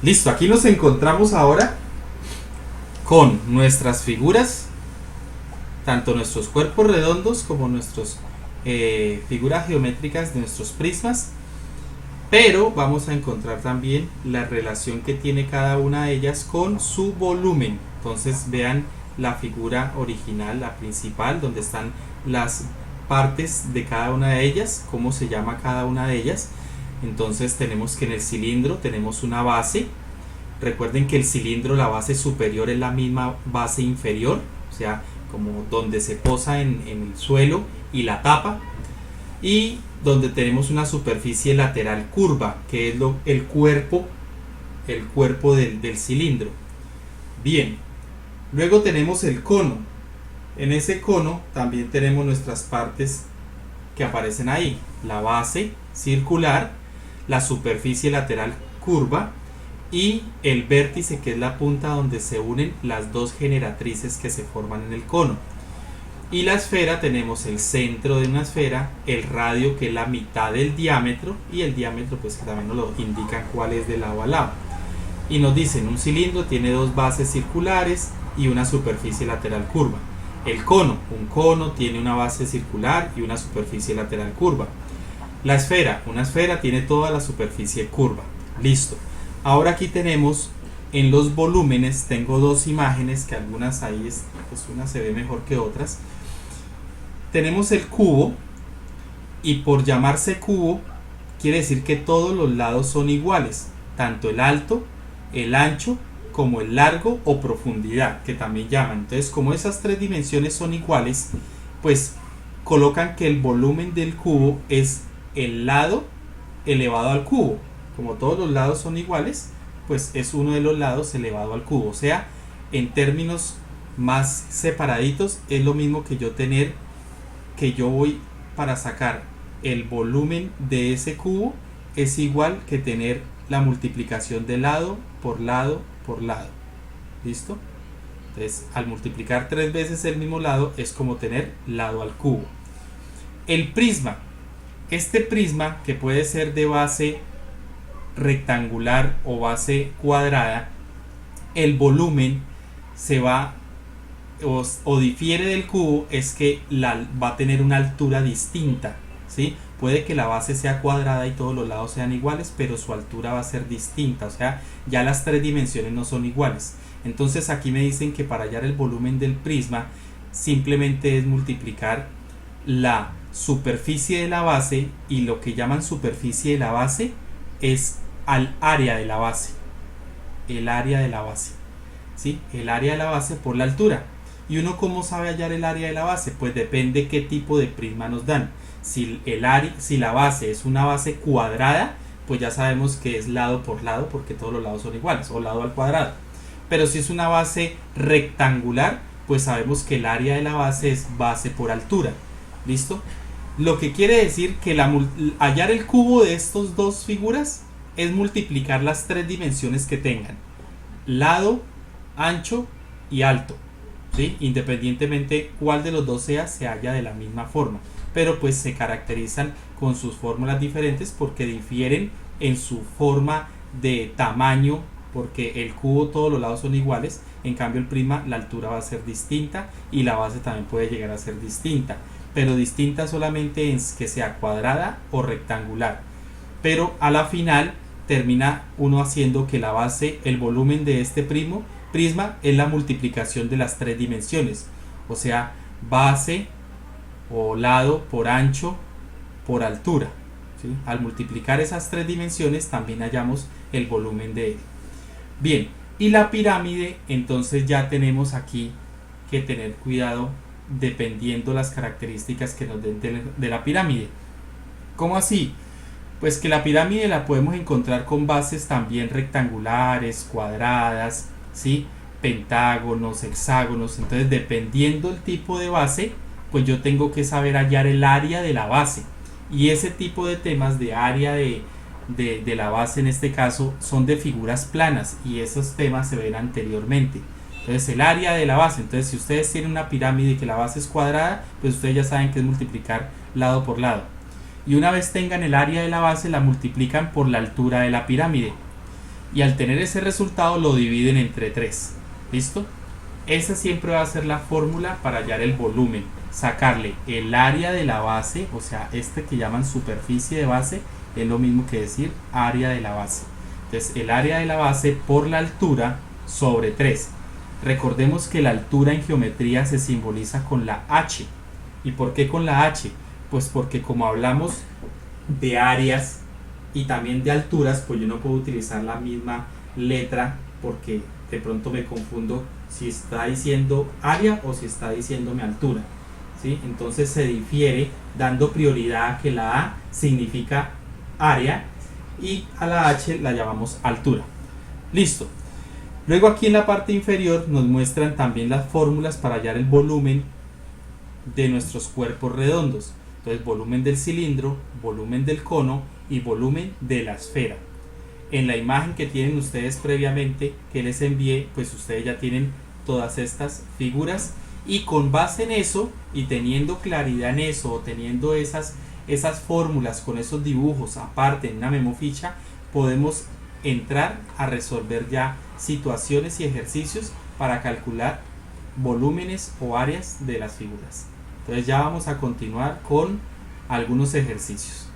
Listo, aquí nos encontramos ahora con nuestras figuras, tanto nuestros cuerpos redondos como nuestras figuras geométricas de nuestros prismas, pero vamos a encontrar también la relación que tiene cada una de ellas con su volumen. Entonces vean la figura original, la principal, donde están las partes de cada una de ellas, cómo se llama cada una de ellas. Entonces tenemos que en el cilindro tenemos una base. Recuerden que el cilindro, la base superior es la misma base inferior, o sea, como donde se posa en el suelo y la tapa, y donde tenemos una superficie lateral curva, que es el cuerpo del cilindro. Bien, luego tenemos el cono. En ese cono también tenemos nuestras partes que aparecen ahí: la base circular, la superficie lateral curva y el vértice, que es la punta donde se unen las dos generatrices que se forman en el cono. Y la esfera, tenemos el centro de una esfera, el radio, que es la mitad del diámetro, y el diámetro pues que también nos lo indican cuál es de lado a lado. Y nos dicen: un cilindro tiene dos bases circulares y una superficie lateral curva. El cono, un cono tiene una base circular y una superficie lateral curva. La esfera, una esfera tiene toda la superficie curva. Listo. Ahora aquí tenemos en los volúmenes, tengo dos imágenes que algunas ahí, pues una se ve mejor que otras. Tenemos el cubo, y por llamarse cubo quiere decir que todos los lados son iguales, tanto el alto, el ancho como el largo o profundidad, que también llaman. Entonces, como esas tres dimensiones son iguales, pues colocan que el volumen del cubo es el lado elevado al cubo. Como todos los lados son iguales, pues es uno de los lados elevado al cubo. O sea, en términos más separaditos, es lo mismo que yo voy para sacar el volumen de ese cubo, es igual que tener la multiplicación de lado por lado por lado. ¿Listo? Entonces, al multiplicar tres veces el mismo lado, es como tener lado al cubo. El prisma. Este prisma, que puede ser de base rectangular o base cuadrada, el volumen se va o difiere del cubo, es que va a tener una altura distinta, ¿sí? Puede que la base sea cuadrada y todos los lados sean iguales, pero su altura va a ser distinta, o sea, ya las tres dimensiones no son iguales. Entonces aquí me dicen que para hallar el volumen del prisma simplemente es multiplicar la superficie de la base, y lo que llaman superficie de la base es al área de la base, el área de la base, ¿sí? El área de la base por la altura. ¿Y uno cómo sabe hallar el área de la base? Pues depende qué tipo de prisma nos dan. Si la base es una base cuadrada, pues ya sabemos que es lado por lado, porque todos los lados son iguales, o lado al cuadrado. Pero si es una base rectangular, pues sabemos que el área de la base es base por altura. ¿Listo? Lo que quiere decir que hallar el cubo de estas dos figuras es multiplicar las tres dimensiones que tengan: lado, ancho y alto, ¿sí? Independientemente cuál de los dos sea, se halla de la misma forma, pero pues se caracterizan con sus fórmulas diferentes porque difieren en su forma de tamaño, porque el cubo todos los lados son iguales, en cambio el prisma, la altura va a ser distinta y la base también puede llegar a ser distinta, pero distinta solamente en que sea cuadrada o rectangular. Pero a la final termina uno haciendo que la base, el volumen de este prisma es la multiplicación de las tres dimensiones, o sea, base o lado por ancho por altura, ¿sí? Al multiplicar esas tres dimensiones también hallamos el volumen de él. Bien, y la pirámide, entonces ya tenemos aquí que tener cuidado dependiendo las características que nos den de la pirámide. ¿Cómo así? Pues que la pirámide la podemos encontrar con bases también rectangulares, cuadradas, ¿sí? Pentágonos, hexágonos. Entonces, dependiendo el tipo de base, pues yo tengo que saber hallar el área de la base. Y ese tipo de temas de área de la base, en este caso, son de figuras planas, y esos temas se ven anteriormente. Entonces, el área de la base. Entonces, si ustedes tienen una pirámide y que la base es cuadrada, pues ustedes ya saben que es multiplicar lado por lado. Y una vez tengan el área de la base, la multiplican por la altura de la pirámide. y al tener ese resultado lo dividen entre 3. ¿Listo? Esa siempre va a ser la fórmula para hallar el volumen. Sacarle el área de la base, o sea, este que llaman superficie de base, es lo mismo que decir área de la base. Entonces, el área de la base por la altura sobre 3. Recordemos que la altura en geometría se simboliza con la h. ¿Y por qué con la h? Pues porque como hablamos de áreas y también de alturas, pues yo no puedo utilizar la misma letra porque de pronto me confundo si está diciendo área o si está diciéndome altura, ¿sí? Entonces se difiere dando prioridad a que la A significa área y a la H la llamamos altura. Listo. Luego aquí en la parte inferior nos muestran también las fórmulas para hallar el volumen de nuestros cuerpos redondos. Entonces, volumen del cilindro, volumen del cono y volumen de la esfera. En la imagen que tienen ustedes previamente que les envié, pues ustedes ya tienen todas estas figuras y con base en eso y teniendo claridad en eso o teniendo esas fórmulas con esos dibujos aparte en una memoficha, podemos entrar a resolver ya situaciones y ejercicios para calcular volúmenes o áreas de las figuras. Entonces ya vamos a continuar con algunos ejercicios.